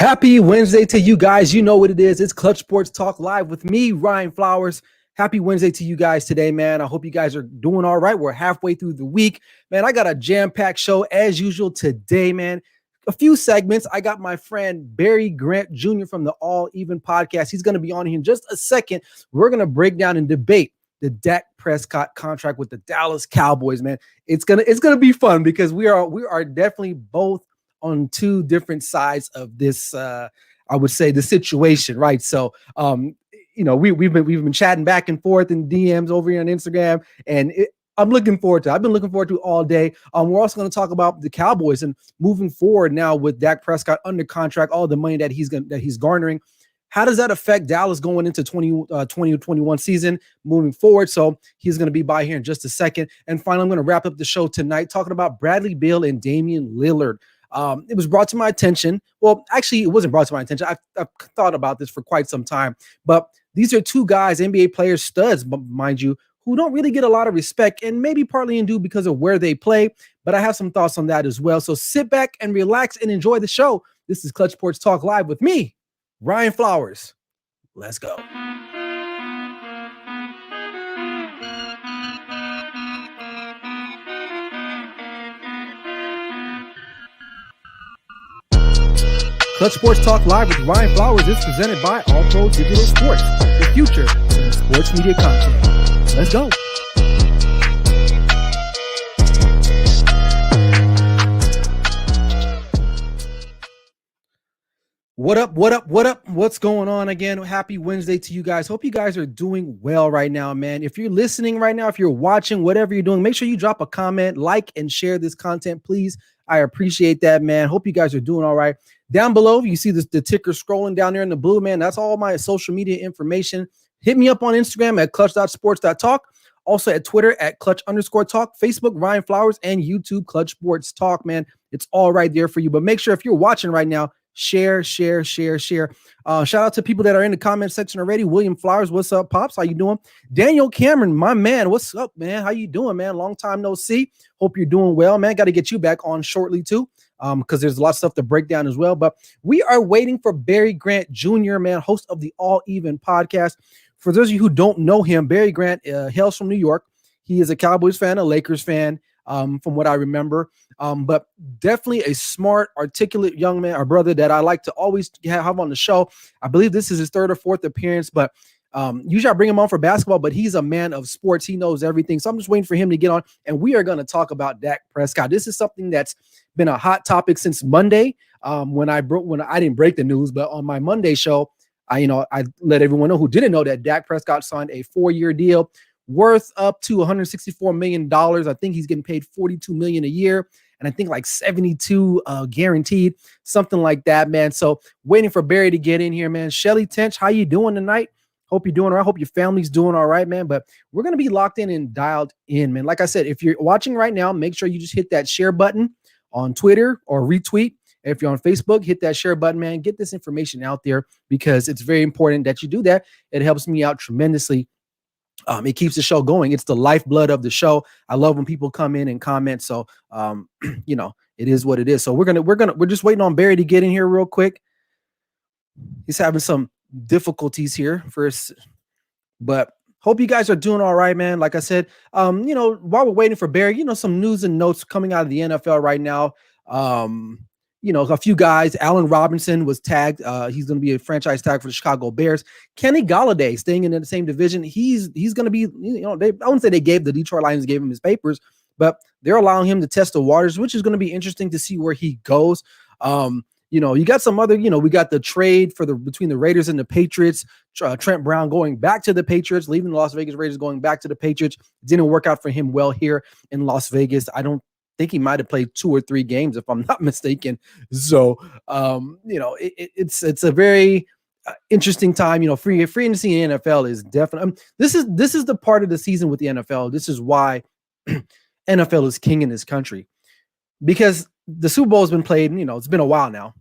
Happy Wednesday to you guys. You know what it is. It's Clutch Sports Talk Live with me, Ryan Flowers. Happy Wednesday to you guys today, man. I hope you guys are doing all right. We're halfway through the week. Man, I got a jam-packed show as usual today, man. A few segments. I got my friend Barry Grant Jr. from the All Even podcast. He's going to be on here in just a second. We're going to break down and debate the Dak Prescott contract with the Dallas Cowboys, man. It's gonna be fun because we are definitely both on two different sides of this, I would say, the situation, right? So, we've been chatting back and forth in DMs over here on Instagram, and I'm looking forward to it. I've been looking forward to it all day. We're also going to talk about the Cowboys and moving forward now with Dak Prescott under contract, all the money that he's garnering. How does that affect Dallas going into 2021 season moving forward? So he's going to be by here in just a second. And finally, I'm going to wrap up the show tonight talking about Bradley Beal and Damian Lillard. It was brought to my attention. Well, actually, it wasn't brought to my attention. I've thought about this for quite some time. But these are two guys, NBA players, studs, mind you, who don't really get a lot of respect, and maybe partly in due because of where they play. But I have some thoughts on that as well. So sit back and relax and enjoy the show. This is Clutch Sports Talk Live with me, Ryan Flowers. Let's go. Clutch Sports Talk Live with Ryan Flowers is presented by All Pro Digital Sports, the future in sports media content. Let's go. What up? What's going on again? Happy Wednesday to you guys. Hope you guys are doing well right now, man. If you're listening right now, if you're watching, whatever you're doing, make sure you drop a comment, like, and share this content, please. I appreciate that, man. Hope you guys are doing all right. Down below, you see the ticker scrolling down there in the blue, man. That's all my social media information. Hit me up on Instagram at clutch.sports.talk. Also at Twitter at clutch_talk, Facebook, Ryan Flowers, and YouTube, Clutch Sports Talk, man. It's all right there for you. But make sure if you're watching right now, share. Shout out to people that are in the comment section already. William Flowers, what's up, Pops? How you doing? Daniel Cameron, my man, what's up, man? How you doing, man? Long time no see. Hope you're doing well, man. Got to get you back on shortly too, because there's a lot of stuff to break down as well. But we are waiting for Barry Grant Jr., man, host of the All Even podcast. For those of you who don't know him, Barry Grant hails from New York. He is a Cowboys fan, a Lakers fan, from what I remember. But definitely a smart, articulate young man, our brother that I like to always have on the show. I believe this is his third or fourth appearance, but usually I bring him on for basketball, but he's a man of sports. He knows everything. So I'm just waiting for him to get on, and we are going to talk about Dak Prescott. This is something that's been a hot topic since Monday. When I didn't break the news, but on my Monday show, I let everyone know who didn't know that Dak Prescott signed a 4-year deal worth up to $164 million. I think he's getting paid $42 million a year. And I think like 72 guaranteed, something like that, man. So waiting for Barry to get in here, man. Shelly Tench, how you doing tonight? Hope you're doing all right. Hope your family's doing all right, man. But we're going to be locked in and dialed in, man. Like I said, if you're watching right now, make sure you just hit that share button on Twitter or retweet. If you're on Facebook, hit that share button, man. Get this information out there because it's very important that you do that. It helps me out tremendously. It keeps the show going. It's the lifeblood of the show. I love when people come in and comment. So, it is what it is. So we're just waiting on Barry to get in here real quick. He's having some difficulties here first, but hope you guys are doing all right, man. Like I said, while we're waiting for Barry, some news and notes coming out of the NFL right now. A few guys. Allen Robinson was tagged. He's going to be a franchise tag for the Chicago Bears. Kenny Golladay staying in the same division. He's going to be, I wouldn't say the Detroit Lions gave him his papers, but they're allowing him to test the waters, which is going to be interesting to see where he goes. You got some other, we got the trade between the Raiders and the Patriots. Trent Brown going back to the Patriots, leaving the Las Vegas Raiders, going back to the Patriots. Didn't work out for him well here in Las Vegas. I don't think he might have played 2 or 3 games, if I'm not mistaken. So, it's a very interesting time. Free agency in the NFL is definitely. This is the part of the season with the NFL. This is why NFL is king in this country, because the Super Bowl has been played. It's been a while now,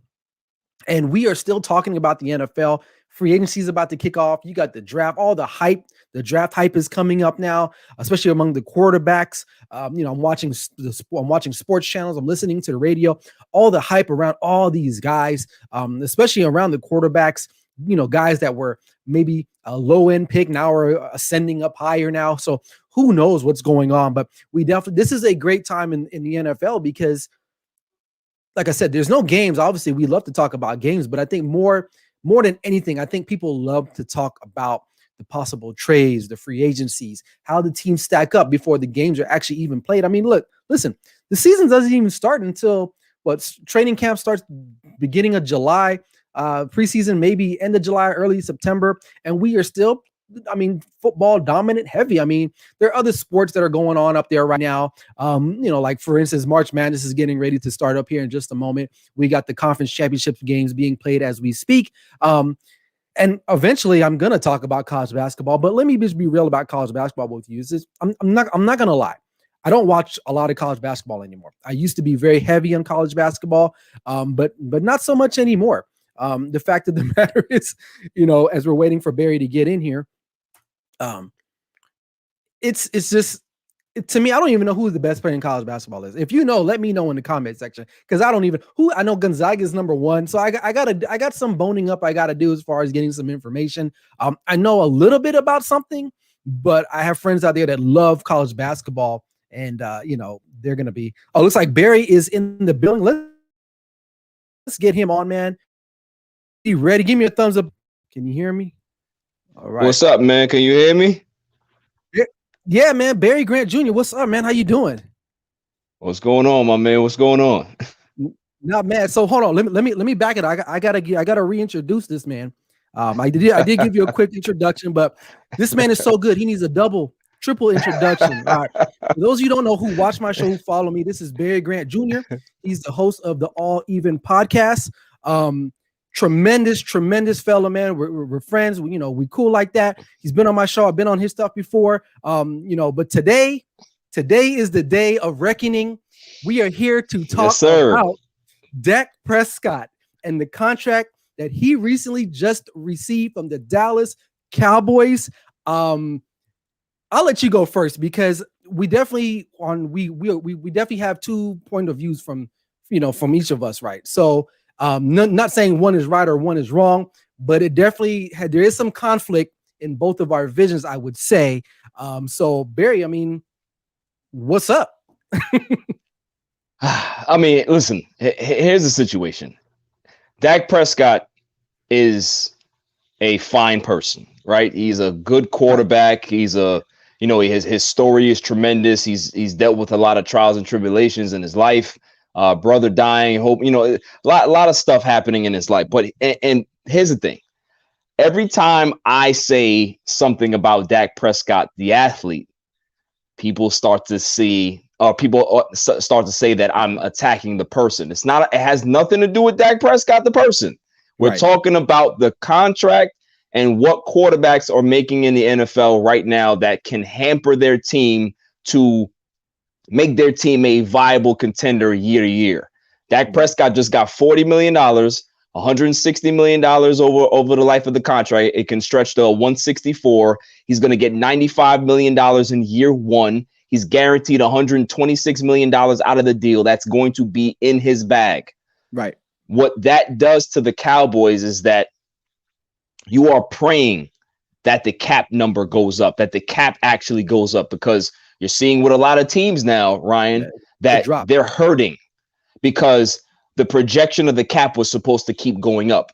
and we are still talking about the NFL. Free agency is about to kick off. You got the draft, all the hype The draft hype is coming up now, especially among the quarterbacks. I'm watching sports channels. I'm listening to the radio. All the hype around all these guys, especially around the quarterbacks. Guys that were maybe a low end pick now are ascending up higher now. So who knows what's going on? But this is a great time in the NFL because, like I said, there's no games. Obviously, we love to talk about games, but I think more than anything, I think people love to talk about the possible trades, the free agencies, how the teams stack up before the games are actually even played. I mean, listen, the season doesn't even start until training camp starts beginning of July, preseason maybe end of July, early September, and we are still, football dominant heavy. I mean, there are other sports that are going on up there right now. Like for instance, March Madness is getting ready to start up here in just a moment. We got the conference championship games being played as we speak. And eventually I'm going to talk about college basketball, but let me just be real about college basketball with you. I'm not going to lie. I don't watch a lot of college basketball anymore. I used to be very heavy on college basketball, but not so much anymore. The fact of the matter is, as we're waiting for Barry to get in here, it's just, to me, I don't even know who the best player in college basketball is. If you know, let me know in the comment section, because I don't even I know Gonzaga is number one. So I got some boning up I got to do as far as getting some information. I know a little bit about something, but I have friends out there that love college basketball, and they're gonna be. Oh, looks like Barry is in the building. Let's get him on, man. You ready? Give me a thumbs up. Can you hear me? All right. What's up, man? Can you hear me? Yeah, man. Barry Grant Jr. What's up, man? How you doing? What's going on, my man? What's going on? Not mad. So hold on. Let me back it. I gotta reintroduce this man. I did give you a quick introduction, but this man is so good. He needs a triple introduction. All right. For those of you who don't know, who watch my show, who follow me, this is Barry Grant Jr. He's the host of the All Even podcast. Tremendous fella, man. We're friends. We cool like that. He's been on my show. I've been on his stuff before. But today is the day of reckoning. We are here to talk about Dak Prescott and the contract that he recently just received from the Dallas Cowboys. I'll let you go first, because we definitely have 2 point of views from each of us, right? So not saying one is right or one is wrong, but it definitely there is some conflict in both of our visions, I would say. So Barry, what's up? Listen, here's the situation. Dak Prescott is a fine person, right? He's a good quarterback. He's his story is tremendous. He's dealt with a lot of trials and tribulations in his life. Brother dying, hope, a lot of stuff happening in his life. But and here's the thing. Every time I say something about Dak Prescott, the athlete, people start to say that I'm attacking the person. It has nothing to do with Dak Prescott, the person. We're talking about the contract and what quarterbacks are making in the NFL right now that can hamper their team to make their team a viable contender year to year. Dak Prescott just got $40 million, $160 million over the life of the contract. It can stretch to 164. He's going to get $95 million in year one. He's guaranteed $126 million out of the deal. That's going to be in his bag. Right. What that does to the Cowboys is that you are praying that the cap number goes up, that the cap actually goes up, because you're seeing with a lot of teams now, Ryan, that they're hurting because the projection of the cap was supposed to keep going up.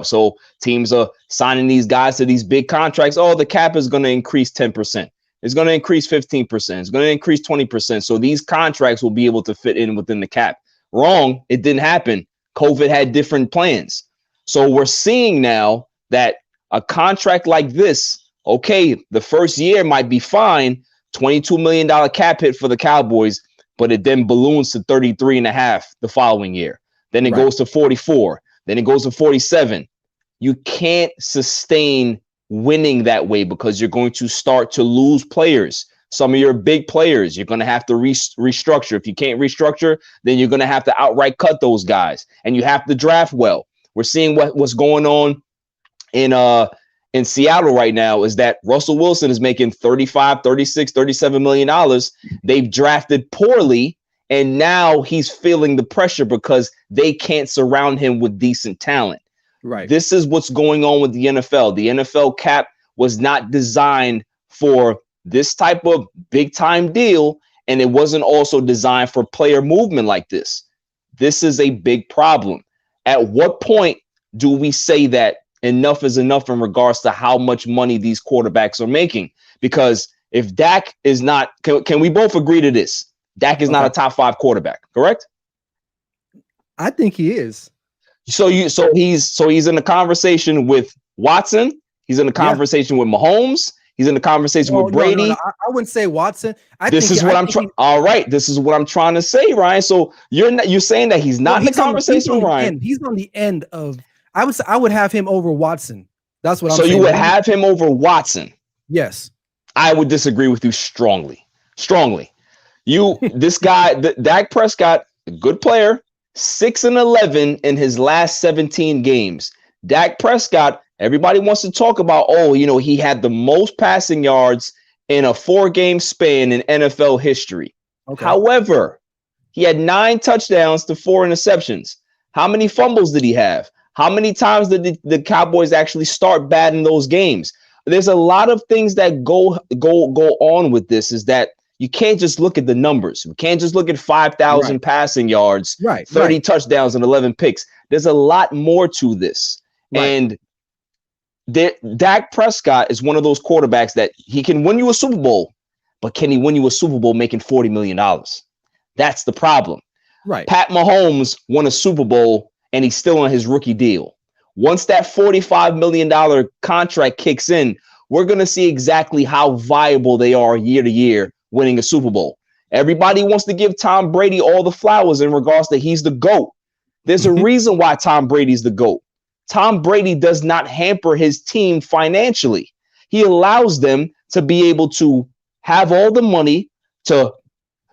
So teams are signing these guys to these big contracts. Oh, the cap is going to increase 10%. It's going to increase 15%. It's going to increase 20%. So these contracts will be able to fit in within the cap. Wrong. It didn't happen. COVID had different plans. So we're seeing now that a contract like this, okay, the first year might be fine, $22 million cap hit for the Cowboys, but it then balloons to 33.5 the following year. Then it goes to 44. Then it goes to 47. You can't sustain winning that way because you're going to start to lose players. Some of your big players, you're going to have to restructure. If you can't restructure, then you're going to have to outright cut those guys, and you have to draft well. We're seeing what's going on in in Seattle right now is that Russell Wilson is making 35, 36, 37 million dollars. They've drafted poorly, and now he's feeling the pressure because they can't surround him with decent talent. Right. This is what's going on with the NFL. The NFL cap was not designed for this type of big time deal, and it wasn't also designed for player movement like this. This is a big problem. At what point do we say that enough is enough in regards to how much money these quarterbacks are making? Because if Dak is not, can we both agree to this? Dak is not a top 5 quarterback, correct? I think he is. So he's in the conversation with Watson. He's in the conversation with Mahomes. He's in the conversation with Brady. No. I wouldn't say Watson. This is what I'm trying to say, Ryan. So you're saying that he's not in the conversation with Ryan. He's on the end of. I would have him over Watson. That's what I'm saying. So you would have him over Watson? Yes. I would disagree with you strongly. This guy, Dak Prescott, a good player, 6-11 in his last 17 games. Dak Prescott, everybody wants to talk about, he had the most passing yards in a 4-game span in NFL history. Okay. However, he had 9 touchdowns to 4 interceptions. How many fumbles did he have? How many times did the Cowboys actually start bad in those games? There's a lot of things that go on with this, is that you can't just look at the numbers. You can't just look at 5,000 passing yards, 30 touchdowns and 11 picks. There's a lot more to this. And Dak Prescott is one of those quarterbacks that he can win you a Super Bowl, but can he win you a Super Bowl making $40 million? That's the problem. Right. Pat Mahomes won a Super Bowl and he's still on his rookie deal. Once that $45 million contract kicks in, we're going to see exactly how viable they are year to year winning a Super Bowl. Everybody wants to give Tom Brady all the flowers in regards to he's the GOAT. There's a reason why Tom Brady's the GOAT. Tom Brady does not hamper his team financially. He allows them to be able to have all the money to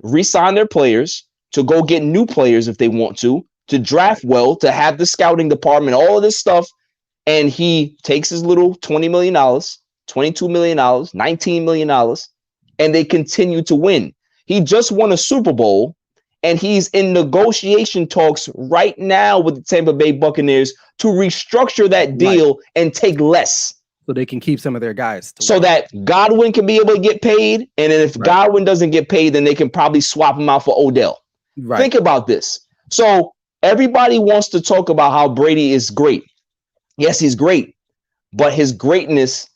re-sign their players, to go get new players if they want to draft well, to have the scouting department, all of this stuff. And he takes his little $20 million, $22 million, $19 million, and they continue to win. He just won a Super Bowl, and he's in negotiation talks right now with the Tampa Bay Buccaneers to restructure that deal and take less. So they can keep some of their guys. So that Godwin can be able to get paid. And then if Godwin doesn't get paid, then they can probably swap him out for Odell. Think about this. So everybody wants to talk about how Brady is great. Yes, he's great, but his greatness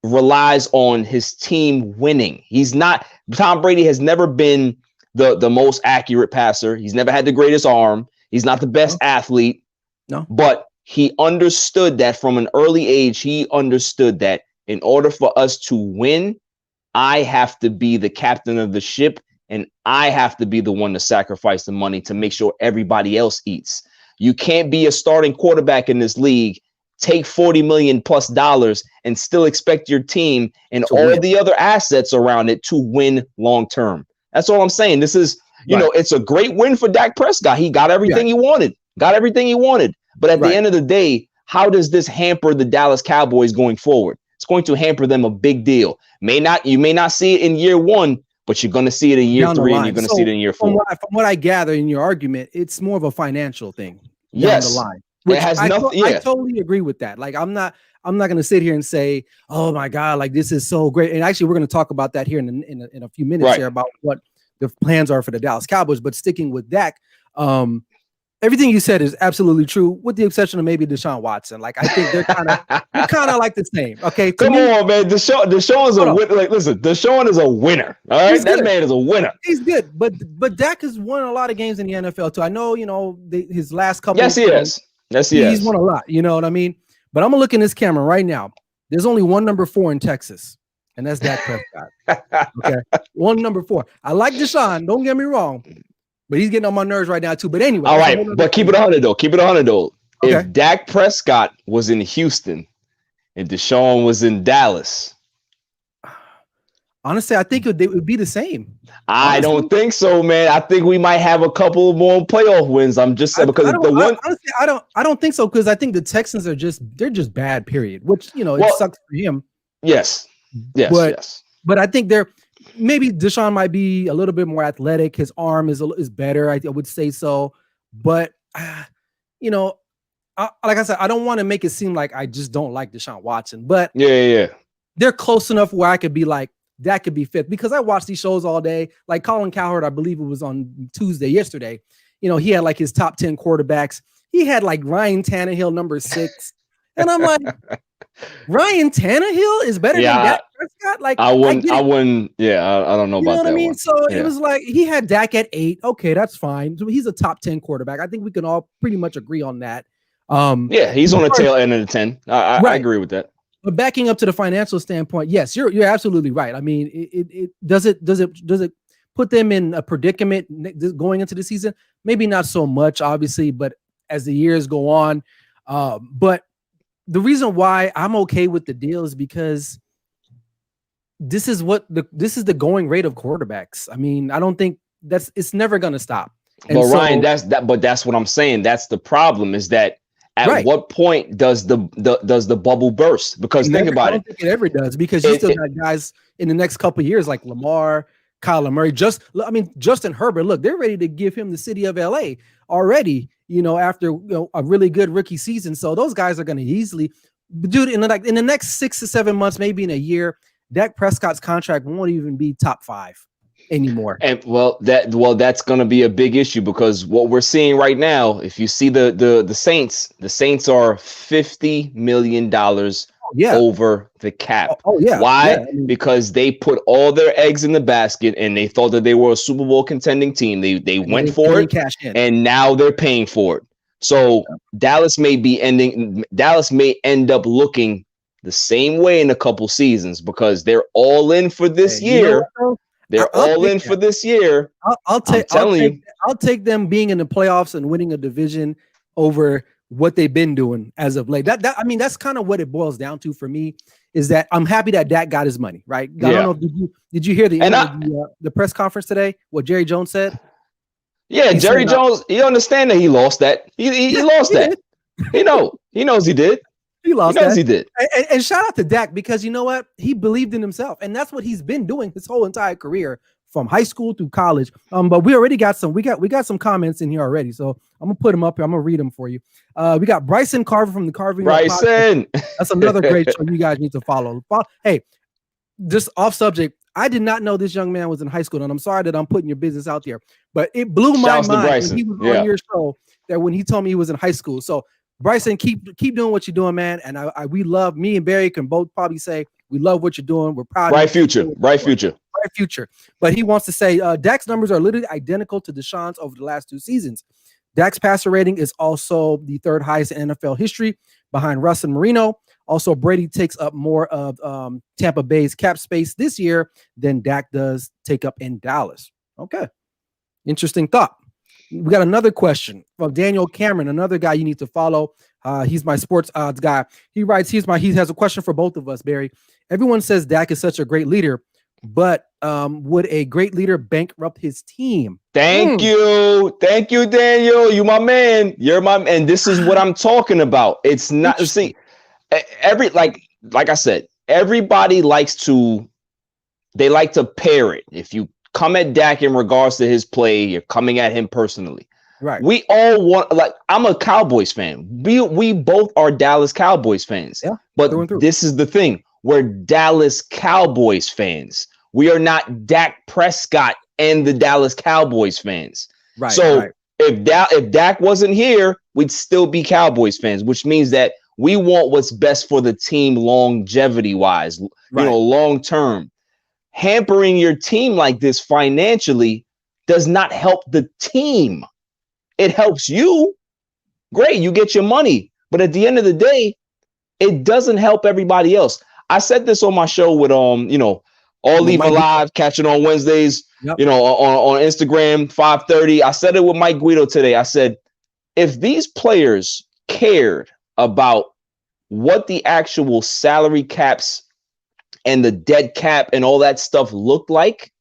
relies on his team winning. Tom Brady has never been the most accurate passer. He's never had the greatest arm. He's not the best athlete. No. But he understood that from an early age. He understood that in order for us to win, I have to be the captain of the ship, and I have to be the one to sacrifice the money to make sure everybody else eats. You can't be a starting quarterback in this league, take $40 million plus and still expect your team and all the other assets around it to win long term. That's all I'm saying. This is, it's a great win for Dak Prescott. He got everything he wanted. But at the end of the day, how does this hamper the Dallas Cowboys going forward? It's going to hamper them a big deal. You may not see it in year 1, but you're going to see it in year 3, and you're going to see it in year 4. From what I gather in your argument, it's more of a financial thing down the line. It has nothing. I totally agree with that. Like, I'm not going to sit here and say, "Oh my God, like this is so great." And actually, we're going to talk about that here in a few minutes here about what the plans are for the Dallas Cowboys. But sticking with Dak, everything you said is absolutely true, with the exception of maybe Deshaun Watson. Like, I think they're kind of like the same. Okay, come on, man. Deshaun is a winner. Like, listen, Deshaun is a winner. All right, that man is a winner. He's good, but Dak has won a lot of games in the NFL too. I know, his last couple. Yes, he is. He's won a lot. You know what I mean? But I'm gonna look in this camera right now. There's only one number 4 in Texas, and that's Dak Prescott. Okay, one number 4. I like Deshaun. Don't get me wrong. But he's getting on my nerves right now too. But anyway. All right. But keep it 100 though. Okay. If Dak Prescott was in Houston and Deshaun was in Dallas, Honestly, I think it would be the same. I Honestly, don't think so, man. I think we might have a couple more playoff wins. I'm just saying because the one. honestly, I don't think so because I think the Texans they're just bad. Period. Which it Well, sucks for him. yes, yes, But yes. but I think maybe Deshaun might be a little bit more athletic. His arm is better. I would say so. But you know, like I said, I don't want to make it seem like I just don't like Deshaun Watson. But Yeah. they're close enough where I could be like, that could be fifth because I watch these shows all day. Like Colin Cowherd, I believe it was on yesterday. He had like his top 10 quarterbacks. He had like Ryan Tannehill number 6. And I'm like, Ryan Tannehill is better than Dak Prescott? Like, I wouldn't. Yeah, I don't know about that. You know what I mean? One. So it was like he had Dak at 8. Okay, that's fine. So he's a top 10 quarterback. I think we can all pretty much agree on that. Yeah, he's on the tail end of the 10. I agree with that. But backing up to the financial standpoint, yes, you're absolutely right. I mean, it does it put them in a predicament going into the season? Maybe not so much, obviously, but as the years go on, but the reason why I'm okay with the deal is because this is the going rate of quarterbacks. I mean, I don't think it's never going to stop. But Ryan, that's what I'm saying. That's the problem is that at what point does the bubble burst? Because think about it. I don't think it ever does because you still got guys in the next couple of years like Lamar, Kyler Murray, Justin Herbert. Look, they're ready to give him the city of LA already, after a really good rookie season. So those guys are going to easily, dude, in the next 6 to 7 months, maybe in a year, Dak Prescott's contract won't even be top 5 anymore. And that's going to be a big issue because what we're seeing right now, if you see the Saints are $50 million over the cap. Why? Yeah. Because they put all their eggs in the basket and they thought that they were a Super Bowl contending team. They went for it and now they're paying for it. So Dallas may end up looking the same way in a couple seasons because they're all in for this year. They're all in for this year. I'll take them being in the playoffs and winning a division over what they've been doing as of late. That's kind of what it boils down to for me. Is that I'm happy that Dak got his money, right? I don't know. Did you hear the press conference today? What Jerry Jones said? Yeah, Jerry Jones. You understand that he lost that. He lost that. He knows he did. He lost that. He did. And shout out to Dak because you know what? He believed in himself. And that's what he's been doing his whole entire career from high school through college. But we already got we got some comments in here already. So I'm going to put them up here. I'm going to read them for you. We got Bryson Carver from the Carving. Bryson. That's another great show you guys need to follow. Hey, just off subject. I did not know this young man was in high school. And I'm sorry that I'm putting your business out there. But it blew my mind when he was on your show that when he told me he was in high school. So Bryson, keep doing what you're doing, man. And we love, me and Barry can both probably say we love what you're doing. We're proud. Bright future. But he wants to say Dak's numbers are literally identical to Deshaun's over the last 2 seasons. Dak's passer rating is also the 3rd highest in NFL history behind Russ and Marino. Also, Brady takes up more of Tampa Bay's cap space this year than Dak does take up in Dallas. Okay. Interesting thought. We got another question from Daniel Cameron, another guy you need to follow. He's my sports odds guy. He writes, he has a question for both of us, Barry. Everyone says Dak is such a great leader, but would a great leader bankrupt his team? Thank you, Daniel. You my man. You're my man. And this is what I'm talking about. It's not like I said, everybody likes to pair it. If you come at Dak in regards to his play, you're coming at him personally. Right. We all want, I'm a Cowboys fan. We both are Dallas Cowboys fans. Yeah, but this is the thing. We're Dallas Cowboys fans. We are not Dak Prescott and the Dallas Cowboys fans. Right. So if Dak wasn't here, we'd still be Cowboys fans, which means that we want what's best for the team longevity wise, long term. Hampering your team like this financially does not help the team. It helps you. Great, you get your money. But at the end of the day, it doesn't help everybody else. I said this on my show with All Even Live, catching on Wednesdays, on Instagram, 5:30. I said it with Mike Guido today. I said, if these players cared about what the actual salary caps and the dead cap and all that stuff looked like,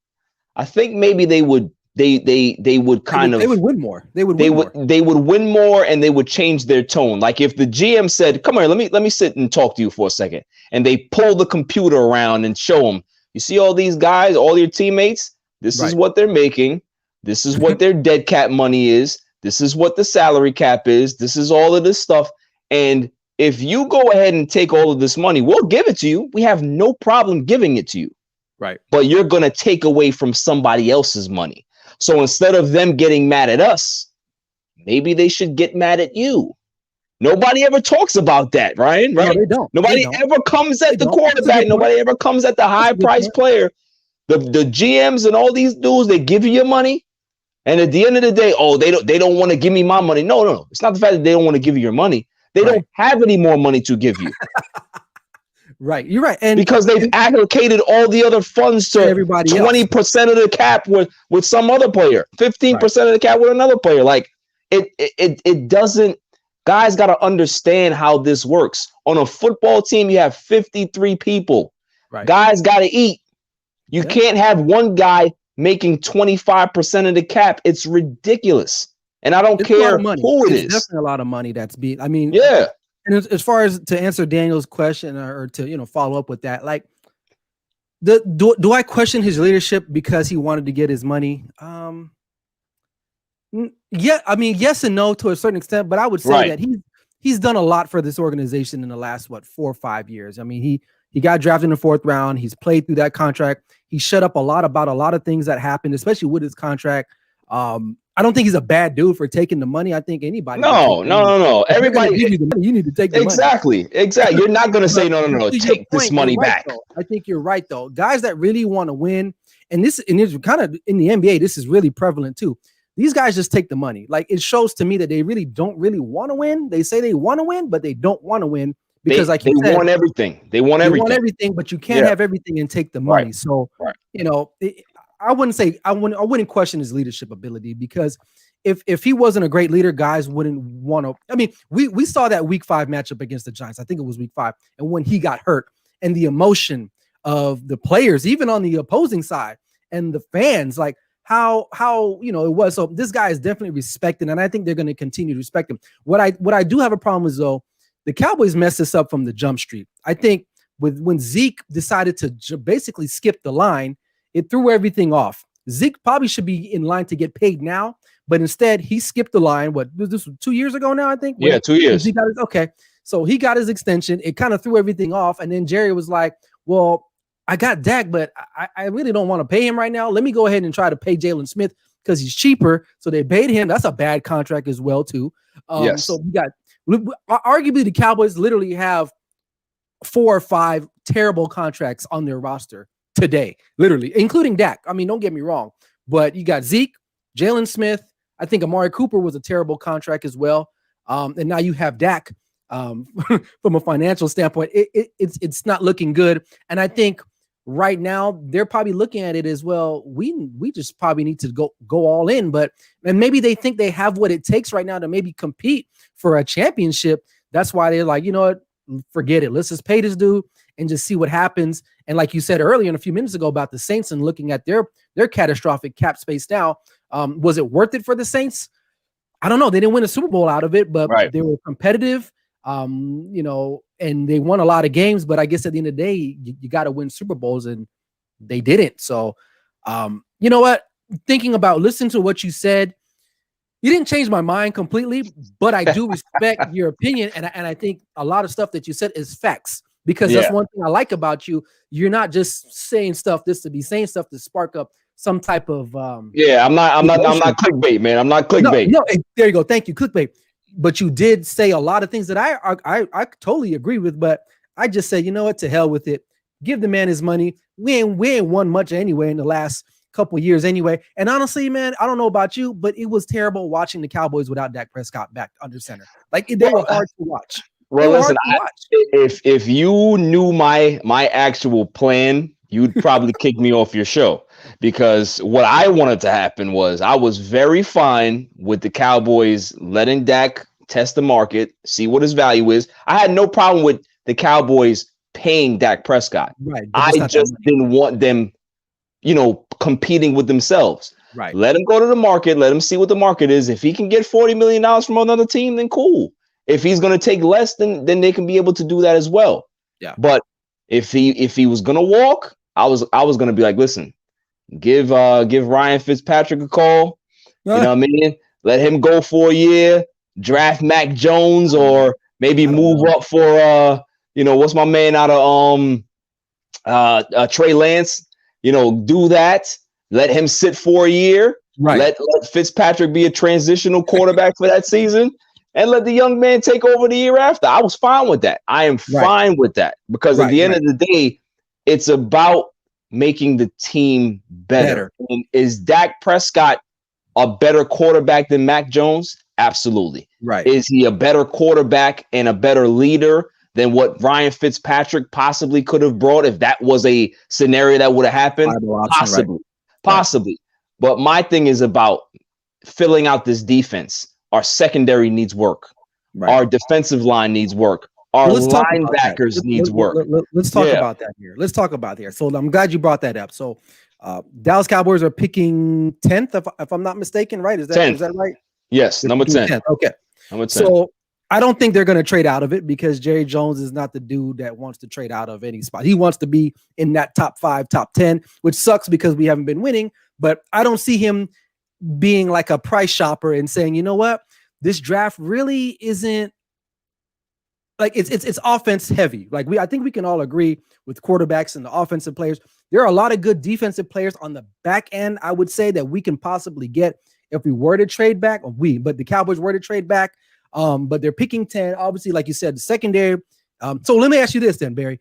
I think maybe they would kind of they would win more. They would win more, and they would change their tone. Like if the GM said, "Come here, let me sit and talk to you for a second," and they pull the computer around and show them, you see all these guys, all your teammates, this is what they're making, this is what their dead cap money is, this is what the salary cap is, this is all of this stuff, and if you go ahead and take all of this money, we'll give it to you. We have no problem giving it to you. Right. But you're going to take away from somebody else's money. So instead of them getting mad at us, maybe they should get mad at you. Nobody ever talks about that, Ryan, right? No, they don't. Nobody ever comes at the quarterback. Nobody ever comes at the high-priced player. The GMs and all these dudes, they give you your money. And at the end of the day, they don't want to give me my money. No. It's not the fact that they don't want to give you your money. They don't have any more money to give you. Right. You're right. And because they've allocated all the other funds to everybody 20% of the cap with some other player, 15% of the cap with another player. Like it doesn't, guys got to understand how this works. On a football team, you have 53 people. Right. Guys got to eat. You can't have one guy making 25% of the cap. It's ridiculous. And I don't care who it is. It's definitely a lot of money that's being, I mean, yeah. And as far as to answer Daniel's question or to, follow up with that, like do I question his leadership because he wanted to get his money? Yeah. I mean, yes and no to a certain extent, but I would say that he's done a lot for this organization in the last, 4 or 5 years. I mean, he got drafted in the 4th round. He's played through that contract. He shut up a lot about a lot of things that happened, especially with his contract. I don't think he's a bad dude for taking the money. I think anybody. No. Everybody, give you the money, you need to take the money. Exactly. You're not going to say no. Take this money back. I think you're right, though. Guys that really want to win, and it's kind of in the NBA, this is really prevalent too. These guys just take the money. Like it shows to me that they really don't really want to win. They say they want to win, but they don't want to win because, they want everything. They want everything, but you can't have everything and take the money. Right. So I wouldn't question his leadership ability because if he wasn't a great leader, guys wouldn't want to. I mean, we saw that week 5 matchup against the Giants. I think it was week 5. And when he got hurt and the emotion of the players, even on the opposing side and the fans, like how it was. So this guy is definitely respected. And I think they're going to continue to respect him. What I do have a problem with, though, the Cowboys messed this up from the jump street. I think when Zeke decided to basically skip the line, it threw everything off. Zeke probably should be in line to get paid now, but instead he skipped the line. What was this 2 years ago now? I think. 2 years. So he got his extension. It kind of threw everything off, and then Jerry was like, "Well, I got Dak, but I really don't want to pay him right now. Let me go ahead and try to pay Jalen Smith because he's cheaper." So they paid him. That's a bad contract as well too. Yes. So we got arguably the Cowboys literally have 4 or 5 terrible contracts on their roster today, literally, including Dak. I mean, don't get me wrong, but you got Zeke, Jalen Smith. I think Amari Cooper was a terrible contract as well. And now you have Dak. From a financial standpoint, it's not looking good. And I think right now they're probably looking at it as well. We just probably need to go all in, and maybe they think they have what it takes right now to maybe compete for a championship. That's why they're like, you know what, forget it. Let's just pay this dude and just see what happens. And like you said earlier, and a few minutes ago about the Saints and looking at their catastrophic cap space now, was it worth it for the Saints? I don't know. They didn't win a Super Bowl out of it, but they were competitive. And they won a lot of games, but I guess at the end of the day, you got to win Super Bowls, and they didn't. So, you know what? Thinking about listening to what you said, you didn't change my mind completely, but I do respect your opinion, and I think a lot of stuff that you said is facts, because that's one thing I like about you. You're not just saying stuff just to be saying stuff to spark up some type of I'm not clickbait, man. I'm not clickbait. No, there you go. Thank you, clickbait. But you did say a lot of things that I totally agree with, but I just say, you know what, to hell with it. Give the man his money. We ain't won much anyway in the last couple of years anyway. And honestly, man, I don't know about you, but it was terrible watching the Cowboys without Dak Prescott back under center. Like they were hard to watch. Well, listen, if you knew my actual plan, you'd probably kick me off your show, because what I wanted to happen was I was very fine with the Cowboys letting Dak test the market, see what his value is. I had no problem with the Cowboys paying Dak Prescott. Right. I just didn't want them, competing with themselves. Right. Let him go to the market. Let him see what the market is. If he can get $40 million from another team, then cool. If he's going to take less, then they can be able to do that as well. Yeah. But if he was going to walk, I was going to be like, listen, give Ryan Fitzpatrick a call. You know what I mean? Let him go for a year, draft Mac Jones, or maybe move up for what's my man out of Trey Lance, do that. Let him sit for a year. Right. Let Fitzpatrick be a transitional quarterback for that season, and let the young man take over the year after. I was fine with that. I am fine with that, because at the end of the day, it's about making the team better. And is Dak Prescott a better quarterback than Mac Jones? Absolutely. Right. Is he a better quarterback and a better leader than what Ryan Fitzpatrick possibly could have brought if that was a scenario that would have happened? Possibly. But my thing is about filling out this defense. Our secondary needs work. Right. Our defensive line needs work. Our linebackers needs work. Let's talk about that here. So I'm glad you brought that up. So Dallas Cowboys are picking 10th, if I'm not mistaken, right? Is that right? Yes, number 10. Okay. Number 10. So I don't think they're going to trade out of it, because Jerry Jones is not the dude that wants to trade out of any spot. He wants to be in that top 5, top 10, which sucks because we haven't been winning. But I don't see him being like a price shopper and saying, you know what, this draft really isn't like it's offense heavy. Like I think we can all agree with quarterbacks and the offensive players. There are a lot of good defensive players on the back end, I would say, that we can possibly get if we were to trade back. But the Cowboys were to trade back. But they're picking 10. Obviously, like you said, the secondary. So let me ask you this then, Barry.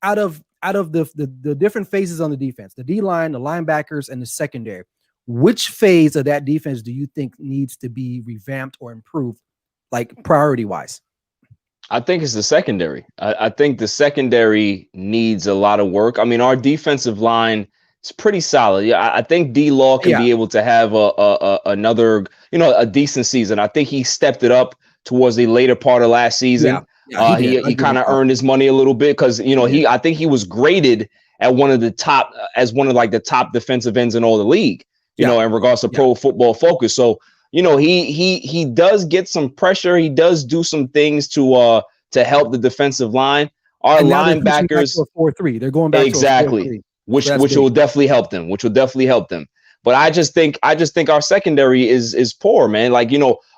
Out of the different phases on the defense, the D-line, the linebackers, and the secondary, which phase of that defense do you think needs to be revamped or improved, like priority-wise? I think it's the secondary. I think the secondary needs a lot of work. I mean, our defensive line is pretty solid. Yeah, I think D-Law can be able to have another, a decent season. I think he stepped it up towards the later part of last season. He kind of earned his money a little bit, because I think he was graded at one of the top defensive ends in all the league. In regards to Pro Football Focus. So he does get some pressure. He does do some things to help the defensive line. Our linebackers 4-3. They're going back exactly, to which will definitely help them. But I just think our secondary is poor, man. Like,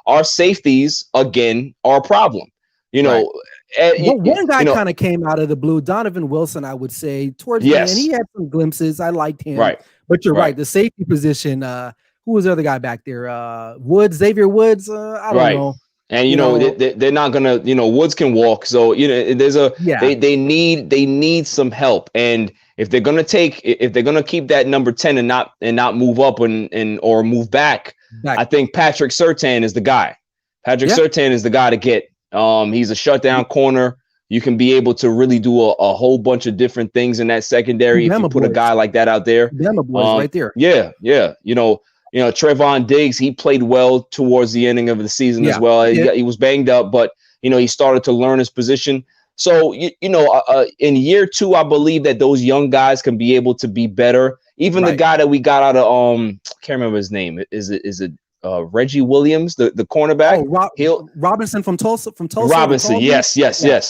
our safeties again are a problem. One guy kind of came out of the blue, Donovan Wilson, I would say, towards the end. He had some glimpses. I liked him. Right. But you're right. The safety position, who was the other guy back there? Xavier Woods. I don't know. And they're not gonna. Woods can walk, so there's they need some help. And if they're gonna keep that number 10 and not move up or move back, I think Patrick Surtain is the guy. Surtain is the guy to get. He's a shutdown corner. You can be able to really do a whole bunch of different things in that secondary if you put a guy like that out there. Right there. Yeah. Trevon Diggs, he played well towards the ending of the season as well. He was banged up, but he started to learn his position. So in year 2, I believe that those young guys can be able to be better. Even the guy that we got out of I can't remember his name. Is it Reggie Williams, the cornerback? Robinson from Tulsa. Robinson, yes. Yeah.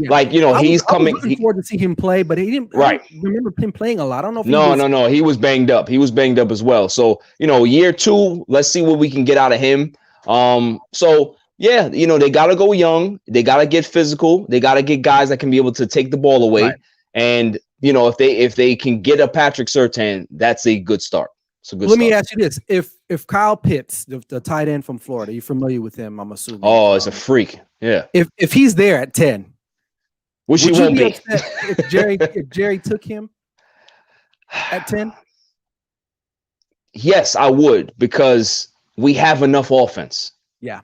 Like, he's coming. I was looking forward to see him play, but he didn't. I don't remember him playing a lot. I don't know if No. He was banged up. As well. So, year 2, let's see what we can get out of him. They gotta go young. They gotta get physical. They gotta get guys that can be able to take the ball away. Right. And if they can get a Patrick Surtain, that's a good start. Let me ask you this: If Kyle Pitts, the tight end from Florida, you're familiar with him, I'm assuming. Oh, it's a freak. Yeah. If he's there at 10, which he won't be. If Jerry took him at 10? Yes, I would, because we have enough offense. Yeah.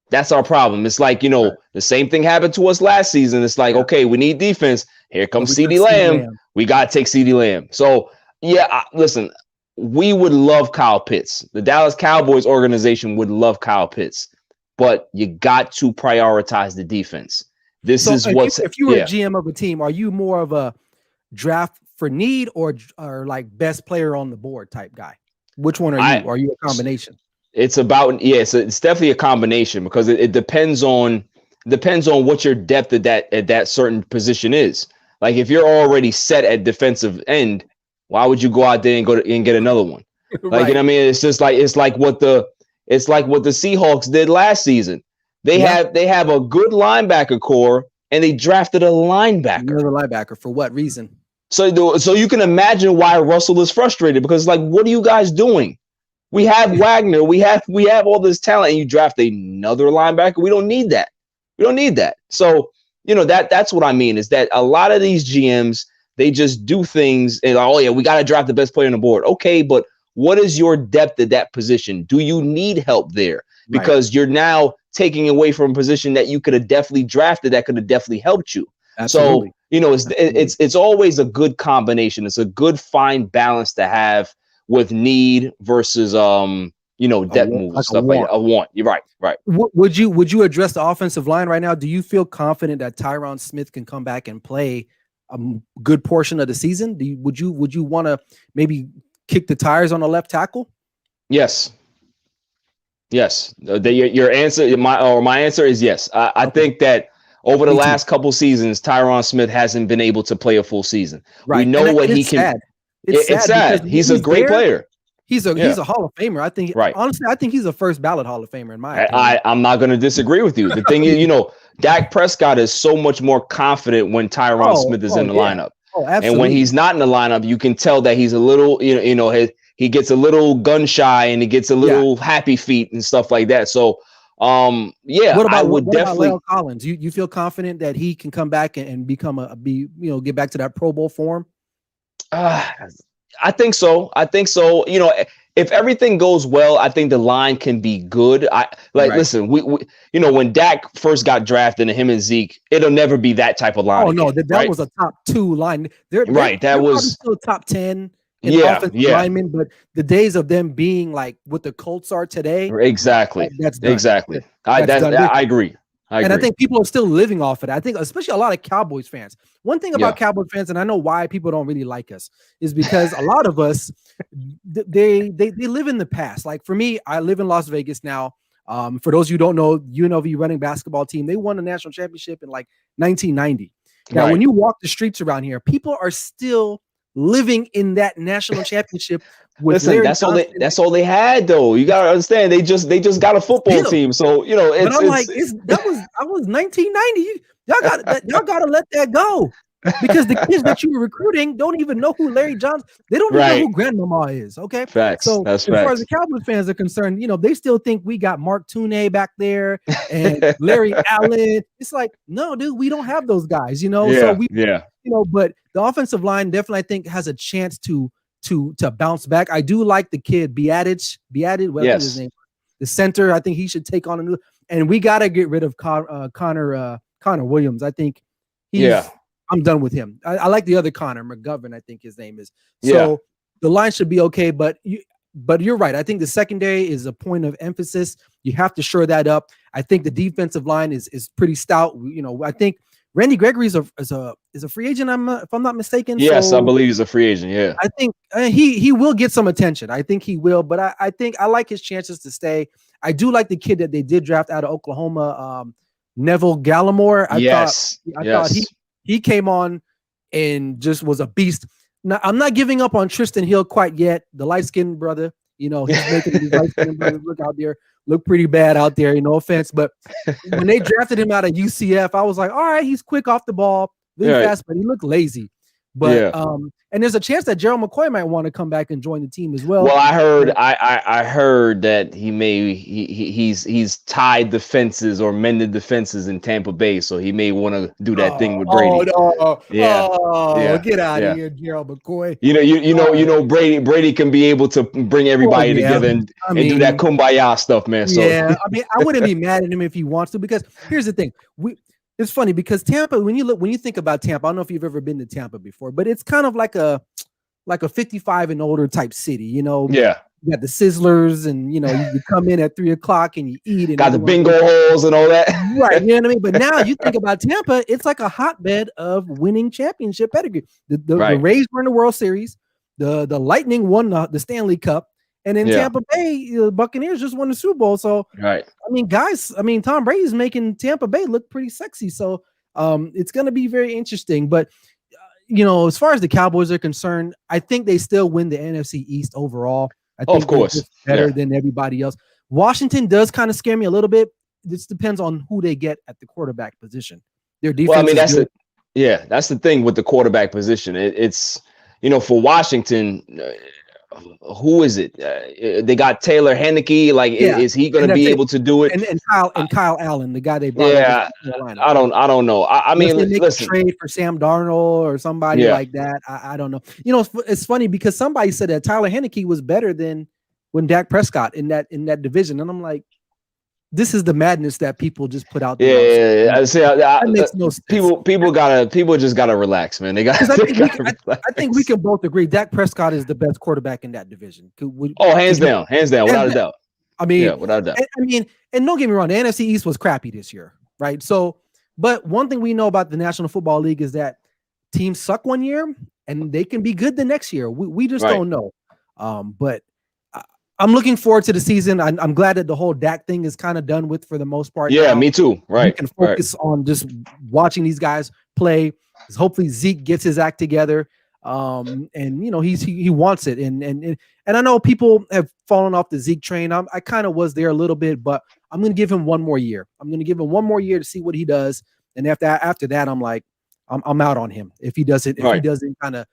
That's our problem. It's like, the same thing happened to us last season. It's like, okay, we need defense. Here comes CeeDee Lamb. We got to take CeeDee Lamb. So, listen, we would love Kyle Pitts. The Dallas Cowboys organization would love Kyle Pitts. But you got to prioritize the defense. This is what's if you were a GM of a team, are you more of a draft for need or like best player on the board type guy? Which one are you? Are you a combination? It's about it's definitely a combination because it depends on what your depth at that certain position is. Like if you're already set at defensive end, why would you go out there and get another one? Like right. You know what I mean? It's just like it's like what the Seahawks did last season. They have a good linebacker core and they drafted a linebacker. Another linebacker for what reason? So you can imagine why Russell is frustrated because like, what are you guys doing? We have Wagner, we have all this talent, and you draft another linebacker. We don't need that. So that's what I mean is that a lot of these GMs, they just do things and like, oh yeah, we got to draft the best player on the board. Okay, but what is your depth at that position? Do you need help there? Because you're now taking away from a position that you could have definitely drafted that could have definitely helped you. Absolutely. So it's always a good combination. It's a good fine balance to have with need versus depth moves and stuff like that. A want. You're right. Would you address the offensive line right now? Do you feel confident that Tyron Smith can come back and play a good portion of the season? Would you want to maybe kick the tires on the left tackle? Yes. Your answer, my answer is yes. I think that over the last couple seasons, Tyron Smith hasn't been able to play a full season. Right. We know what he can. Sad. It's sad. He's a great player. He's a Hall of Famer. I think. Right. Honestly, I think he's a first ballot Hall of Famer in my opinion. I'm not going to disagree with you. The thing is, Dak Prescott is so much more confident when Tyron Smith is in the lineup. Oh, absolutely. And when he's not in the lineup, you can tell that he's a little, he gets a little gun shy and he gets a little happy feet and stuff like that. So, what about La'el Collins? You feel confident that he can come back and become get back to that Pro Bowl form? I think so. If everything goes well, I think the line can be good. Listen, we when Dak first got drafted and him and Zeke, it'll never be that type of line. Oh no, that was a top 2 line. They're was still top 10 in offensive linemen, but the days of them being like what the Colts are today. Exactly. That's done. Exactly. I agree. I think people are still living off it. I think especially a lot of Cowboys fans. One thing about Cowboys fans, and I know why people don't really like us, is because a lot of us, they live in the past. Like for me, I live in Las Vegas now. For those who don't know, UNLV running basketball team, they won a national championship in like 1990. Now, when you walk the streets around here, people are still living in that national championship. Listen, that's all they had though. You gotta understand, they just got a football team. So that was 1990. Y'all gotta let that go. Because the kids that you were recruiting don't even know who Larry Johnson. They don't even know who Grandmama is. Okay, facts. So as far as the Cowboys fans are concerned, they still think we got Mark Tuney back there and Larry Allen. It's like, no, dude, we don't have those guys. But the offensive line definitely, I think, has a chance to bounce back. I do like the kid Beattich, what's his name? The center. I think he should take on a new. And we got to get rid of Connor Williams. I think I'm done with him. I like the other Connor McGovern, I think his name is. So the line should be okay, but you're right. I think the secondary is a point of emphasis. You have to shore that up. I think the defensive line is pretty stout. I think Randy Gregory is a free agent. If I'm not mistaken. Yes, I believe he's a free agent. Yeah, I think he will get some attention. I think he will, but I think I like his chances to stay. I do like the kid that they did draft out of Oklahoma, Neville Gallimore. I thought he came on and just was a beast. Now, I'm not giving up on Tristan Hill quite yet. The light-skinned brother, he's making these light-skinned brothers look pretty bad out there. No offense, but when they drafted him out of UCF, I was like, all right, he's quick off the ball, really fast, but he looked lazy. But and there's a chance that Gerald McCoy might want to come back and join the team as well. Well, I heard that he's tied the fences or mended the fences in Tampa Bay, so he may want to do that thing with Brady. Get out of here, Gerald McCoy. Brady can be able to bring everybody together and do that kumbaya stuff, man. So I wouldn't be mad at him if he wants to, because here's the thing. It's funny because Tampa, when you think about Tampa, I don't know if you've ever been to Tampa before, but it's kind of like a 55 and older type city, You got the Sizzlers, and you come in at 3:00 and you eat, and got the bingo holes and all that. Right, you know what I mean? But now you think about Tampa, it's like a hotbed of winning championship pedigree. The Rays were in the World Series, the Lightning won the Stanley Cup, and in Tampa Bay, the Buccaneers just won the Super Bowl. So, right. I mean, guys, Tom Brady's making Tampa Bay look pretty sexy. So, it's going to be very interesting. But, as far as the Cowboys are concerned, I think they still win the NFC East overall. I think of course, better than everybody else. Washington does kind of scare me a little bit. This depends on who they get at the quarterback position. Their defense. Well, I mean, that's the thing with the quarterback position. It's for Washington, who is it? They got Taylor Henneke. Like, is he going to be able to do it? And Kyle Allen, the guy they brought. Yeah, I don't know. I mean, listen, trade for Sam Darnold or somebody like that. I don't know. It's funny because somebody said that Tyler Henneke was better than when Dak Prescott in that division, and I'm like, this is the madness that people just put out there. Yeah. That makes no sense. People just gotta relax, man. I think we can both agree Dak Prescott is the best quarterback in that division. Hands down, without a doubt. I mean, without a doubt. And don't get me wrong, the NFC East was crappy this year, right? So, but one thing we know about the National Football League is that teams suck one year and they can be good the next year. We just don't know. But I'm looking forward to the season. I'm glad that the whole Dak thing is kind of done with for the most part. Yeah, me too. Right. We can focus on just watching these guys play. Hopefully Zeke gets his act together. And he wants it. And I know people have fallen off the Zeke train. I kind of was there a little bit, but I'm going to give him one more year. I'm going to give him one more year to see what he does. And after that, I'm like, I'm out on him. If he doesn't kind of,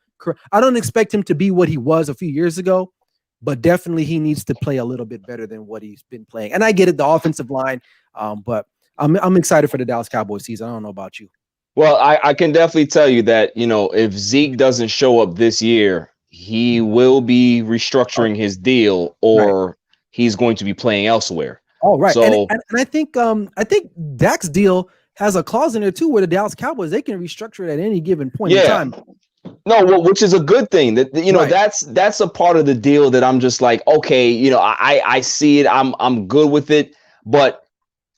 I don't expect him to be what he was a few years ago. But definitely he needs to play a little bit better than what he's been playing. And I get it, the offensive line, but I'm excited for the Dallas Cowboys season. I don't know about you. Well, I can definitely tell you that, if Zeke doesn't show up this year, he will be restructuring his deal or he's going to be playing elsewhere. Oh, right. So, and I think Dak's deal has a clause in there too where the Dallas Cowboys, they can restructure it at any given point in time. No, which is a good thing. That that's a part of the deal that I'm just like, okay, I see it. I'm good with it. But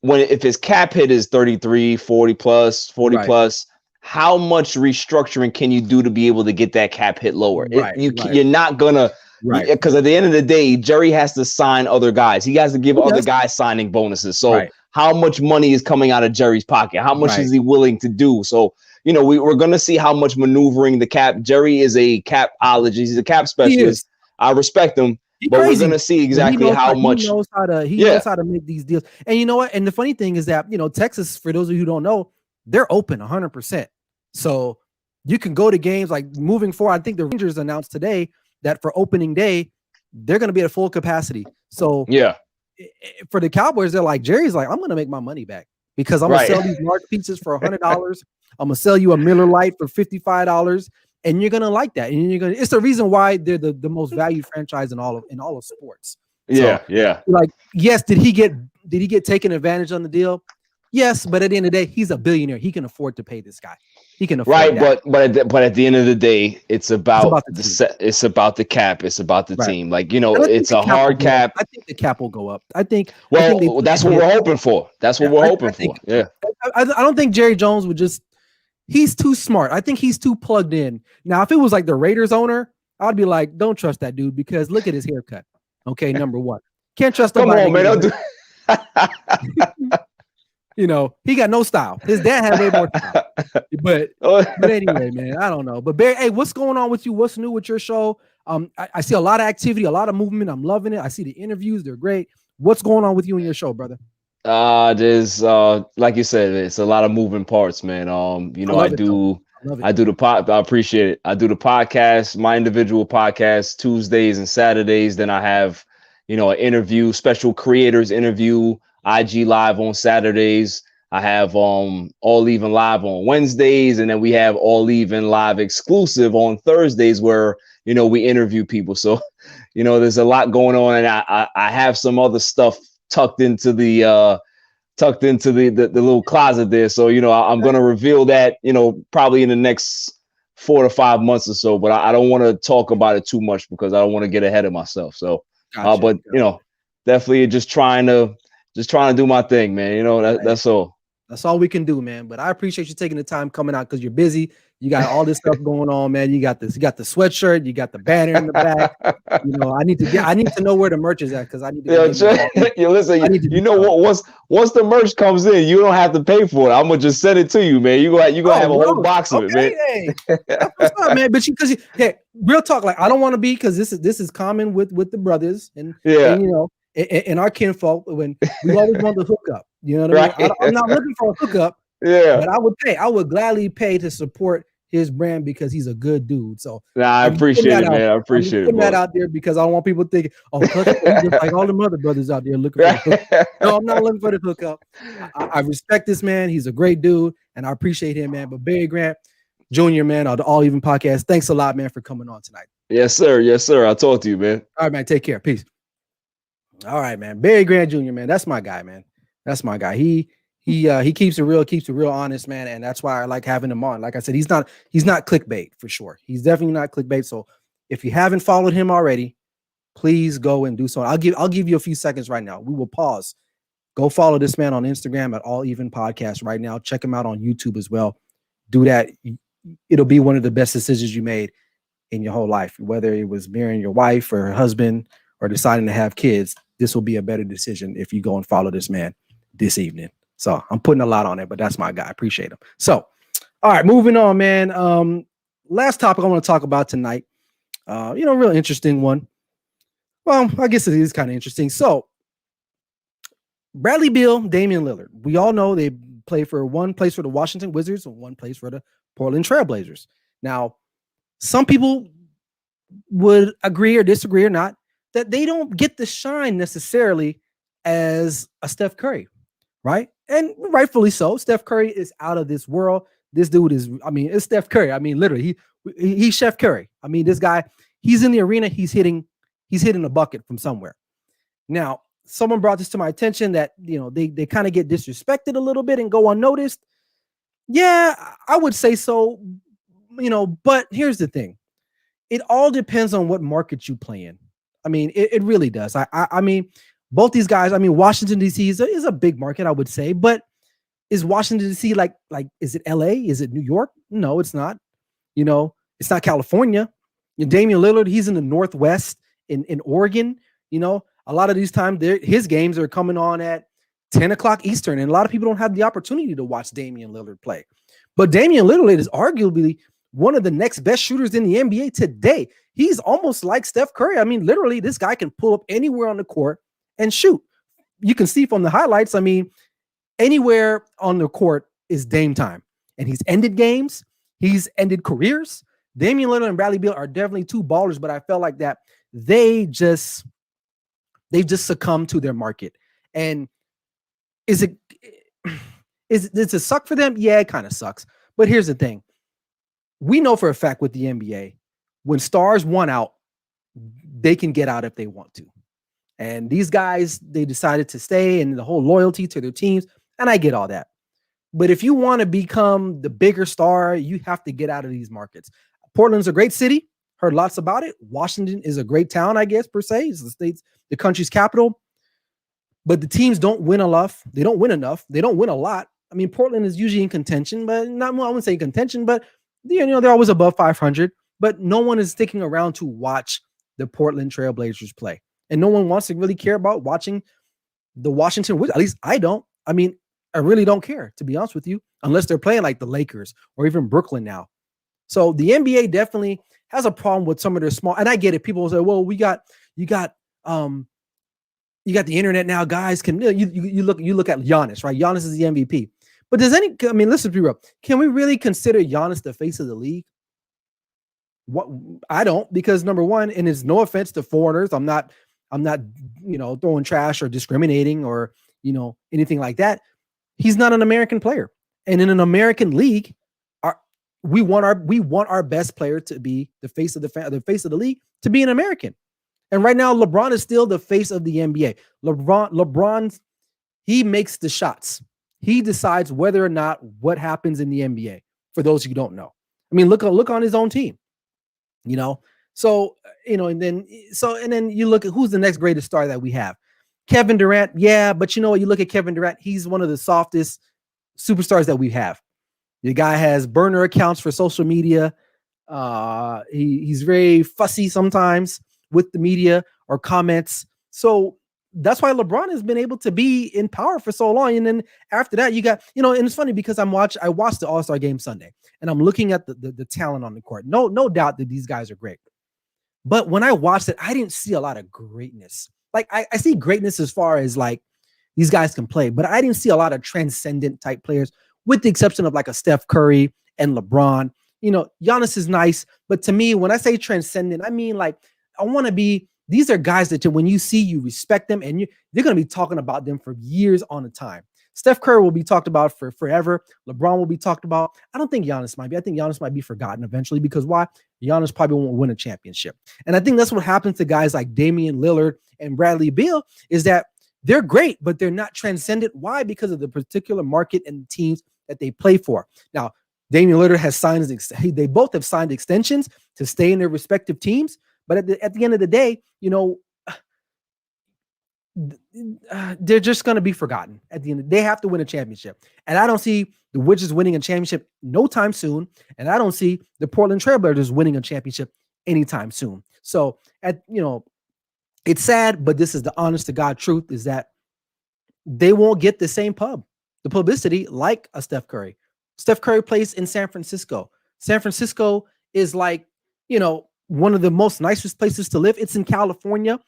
if his cap hit is 33, 40 plus, how much restructuring can you do to be able to get that cap hit lower? You're not gonna, because at the end of the day, Jerry has to sign other guys. He has to give other guys signing bonuses. So how much money is coming out of Jerry's pocket? How much is he willing to do? So, we're going to see how much maneuvering the cap. Jerry is a capologist. He's a cap specialist. I respect him, but we're going to see exactly how much. He knows how to make these deals. And you know what? And the funny thing is that, Texas, for those of you who don't know, they're open 100%. So you can go to games like moving forward. I think the Rangers announced today that for opening day, they're going to be at full capacity. So for the Cowboys, they're like, Jerry's like, I'm going to make my money back because I'm going to sell these large pizzas for $100. I'm gonna sell you a Miller Lite for $55, and you're gonna like that. And it's the reason why they're the most valued franchise in all of sports. Like, yes, did he get taken advantage on the deal? Yes, but at the end of the day, he's a billionaire. He can afford to pay this guy. He can afford that. But at the end of the day, it's about the cap. It's about the team. Like, it's a hard cap. I think the cap will go up. I think that's what we're hoping for. That's what we're hoping for. Yeah. I don't think Jerry Jones would just. He's too smart. I think he's too plugged in. Now, if it was like the Raiders owner, I'd be like, don't trust that dude because look at his haircut. Okay, number one. Can't trust him. Come on, man. He got no style. His dad had way more style. But anyway, man, I don't know. But Barry, hey, what's going on with you? What's new with your show? I see a lot of activity, a lot of movement. I'm loving it. I see the interviews. They're great. What's going on with you and your show, brother? There's like you said, it's a lot of moving parts, man. I do the pod. I appreciate it. I do the podcast, my individual podcast, Tuesdays and Saturdays. Then I have, an interview, special creators interview, IG live on Saturdays. I have All Even live on Wednesdays, and then we have All Even live exclusive on Thursdays where we interview people. So, there's a lot going on, and I have some other stuff tucked into the little closet there. So, I'm going to reveal that, probably in the next 4 to 5 months or so, but I don't want to talk about it too much because I don't want to get ahead of myself. So, Gotcha. But definitely just trying to do my thing, man. That's all. That's all we can do, man. But I appreciate you taking the time coming out because you're busy. You got all this stuff going on, man. You got the sweatshirt, you got the banner in the back. I need to know where the merch is at because I need to listen, once the merch comes in, you don't have to pay for it. I'm gonna just send it to you, man. You gonna have a whole box of it, man. Hey, that's what's up, man. But because real talk, like I don't want to be because this is common with the brothers and our kinfolk when we always want to hook up. You know what I mean? I'm not looking for a hookup. Yeah, but I would gladly pay to support his brand because he's a good dude. So I appreciate it, man. I appreciate it. That out there because I don't want people thinking, Clutch just like all the other brothers out there looking for the hookup. No, I'm not looking for the hookup. I respect this man. He's a great dude, and I appreciate him, man. But Barry Grant Jr., man, on the All Even podcast, thanks a lot, man, for coming on tonight. Yes, sir. Yes, sir. I'll talk to you, man. All right, man. Take care. Peace. All right, man. Barry Grant Jr., man. That's my guy, man. That's my guy. He keeps it real honest, man, and that's why I like having him on. Like I said, he's not clickbait for sure. He's definitely not clickbait. So if you haven't followed him already, please go and do so. I'll give you a few seconds right now. We will pause. Go follow this man on Instagram at All Even Podcast right now. Check him out on YouTube as well. Do that. It'll be one of the best decisions you made in your whole life, whether it was marrying your wife or husband or deciding to have kids. This will be a better decision if you go and follow this man this evening. So I'm putting a lot on it, but that's my guy. I appreciate him. So, all right, moving on, man. Last topic I want to talk about tonight. Real interesting one. Well, I guess it is kind of interesting. So, Bradley Beal, Damian Lillard. We all know they play for one place for the Washington Wizards and one place for the Portland Trail Blazers. Now, some people would agree or disagree or not that they don't get the shine necessarily as a Steph Curry, right? And rightfully so. Steph Curry is out of this world. This dude is, it's Steph Curry. Literally, he's Chef Curry. This guy, he's in the arena, he's hitting a bucket from somewhere. Now, someone brought this to my attention that, they kind of get disrespected a little bit and go unnoticed. Yeah, I would say so, but here's the thing. It all depends on what market you play in. It really does. Both these guys, Washington, D.C. is a big market, I would say, but is Washington, D.C. like, is it L.A.? Is it New York? No, it's not. It's not California. Damian Lillard, he's in the Northwest in Oregon. A lot of these times his games are coming on at 10 o'clock Eastern, and a lot of people don't have the opportunity to watch Damian Lillard play. But Damian Lillard is arguably one of the next best shooters in the NBA today. He's almost like Steph Curry. Literally, this guy can pull up anywhere on the court and shoot. You can see from the highlights, anywhere on the court is Dame time. And he's ended games. He's ended careers. Damian Lillard and Bradley Beal are definitely two ballers, but I felt like that they've just succumbed to their market. And does it suck for them? Yeah, it kind of sucks. But here's the thing. We know for a fact with the NBA, when stars want out, they can get out if they want to. And these guys, they decided to stay and the whole loyalty to their teams. And I get all that. But if you want to become the bigger star, you have to get out of these markets. Portland's a great city. Heard lots about it. Washington is a great town, I guess, per se. It's the country's capital. But the teams don't win enough. They don't win enough. They don't win a lot. Portland is usually in contention, but I wouldn't say contention, but they're always above 500. But no one is sticking around to watch the Portland Trail Blazers play. And no one wants to really care about watching the Washington Wizards. At least I don't. I really don't care, to be honest with you, unless they're playing like the Lakers or even Brooklyn now. So the NBA definitely has a problem with some of their small, and I get it. People will say, well, you got the internet now. Guys can, you look at Giannis, right? Giannis is the MVP. But let's be real. Can we really consider Giannis the face of the league? What I don't, because number one, and it's no offense to foreigners. I'm not throwing trash or discriminating or, anything like that. He's not an American player. And in an American league, we want our best player to be the face of the face of the league, to be an American. And right now, LeBron is still the face of the NBA. LeBron, he makes the shots. He decides whether or not what happens in the NBA. For those who don't know, look on his own team. So and then you look at who's the next greatest star that we have. Kevin Durant, yeah, but you know what? You look at Kevin Durant, he's one of the softest superstars that we have. The guy has burner accounts for social media. He's very fussy sometimes with the media or comments. So that's why LeBron has been able to be in power for so long. And then after that, you got, and it's funny because I watched the All-Star game Sunday and I'm looking at the talent on the court. No doubt that these guys are great. But when I watched it, I didn't see a lot of greatness. Like I see greatness as far as like these guys can play, but I didn't see a lot of transcendent type players with the exception of like a Steph Curry and LeBron. Giannis is nice, but to me, when I say transcendent, I mean like these are guys that when you see, you respect them, and they're going to be talking about them for years on a time. Steph Curry will be talked about for forever. LeBron will be talked about. I don't think Giannis might be. I think Giannis might be forgotten eventually because why? Giannis probably won't win a championship. And I think that's what happens to guys like Damian Lillard and Bradley Beal is that they're great, but they're not transcendent. Why? Because of the particular market and the teams that they play for. Now, Damian Lillard has signed, they both have signed extensions to stay in their respective teams. But at the end of the day, they're just going to be forgotten at the end. They have to win a championship. And I don't see the Wizards winning a championship no time soon. And I don't see the Portland Trail Blazers winning a championship anytime soon. So it's sad, but this is the honest to God truth is that they won't get the same the publicity like a Steph Curry. Steph Curry plays in San Francisco. San Francisco is like, one of the most nicest places to live. It's in California.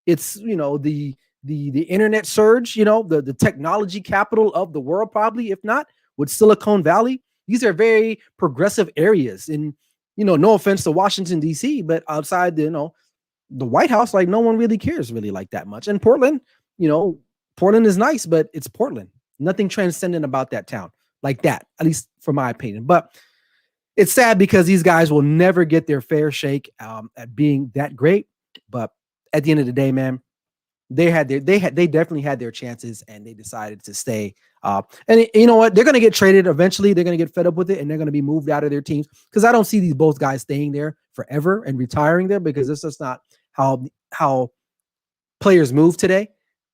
It's, the internet surge, the technology capital of the world, probably, if not with Silicon Valley. These are very progressive areas. And, no offense to Washington, D.C., but outside the White House, like no one really cares really like that much. And Portland, Portland is nice, but it's Portland. Nothing transcendent about that town like that, at least for my opinion. But it's sad because these guys will never get their fair shake at being that great. But at the end of the day, man, they definitely had their chances and they decided to stay. And you know what? They're going to get traded eventually. They're going to get fed up with it and they're going to be moved out of their teams because I don't see these both guys staying there forever and retiring there because this is not how players move today.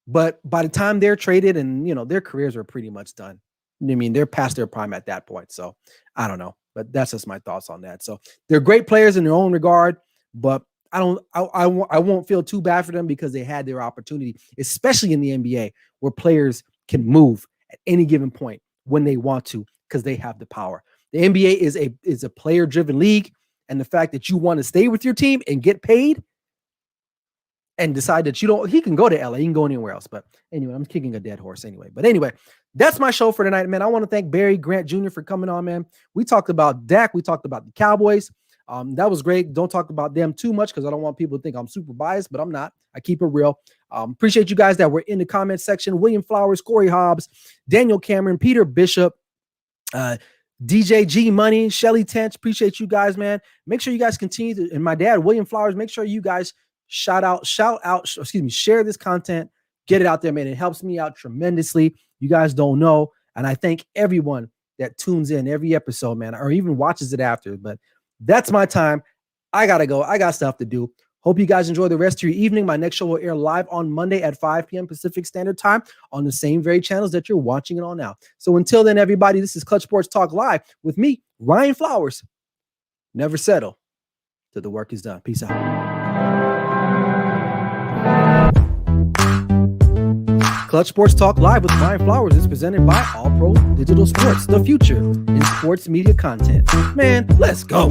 But by the time they're traded and, their careers are pretty much done. I mean, they're past their prime at that point. So I don't know, but that's just my thoughts on that. So they're great players in their own regard, but I won't feel too bad for them because they had their opportunity, especially in the NBA where players can move at any given point when they want to because they have the power. The NBA is a player-driven league, and the fact that you want to stay with your team and get paid and decide that he can go to LA, he can go anywhere else. But anyway, I'm kicking a dead horse anyway. But anyway, that's my show for tonight, man. I want to thank Barry Grant Jr. for coming on, man. We talked about Dak. We talked about the Cowboys. That was great. Don't talk about them too much because I don't want people to think I'm super biased, but I'm not. I keep it real. Appreciate you guys that were in the comment section. William Flowers, Corey Hobbs, Daniel Cameron, Peter Bishop, DJ G Money, Shelly Tench. Appreciate you guys, man. Make sure you guys continue to, and my dad, William Flowers, make sure you guys share this content, get it out there, man. It helps me out tremendously. You guys don't know. And I thank everyone that tunes in every episode, man, or even watches it after. But that's my time. I got to go. I got stuff to do. Hope you guys enjoy the rest of your evening. My next show will air live on Monday at 5 p.m. Pacific Standard Time on the same very channels that you're watching it on now. So until then, everybody, this is Clutch Sports Talk Live with me, Ryan Flowers. Never settle till the work is done. Peace out. Clutch Sports Talk Live with Ryan Flowers is presented by All Pro Digital Sports, the future in sports media content. Man, let's go.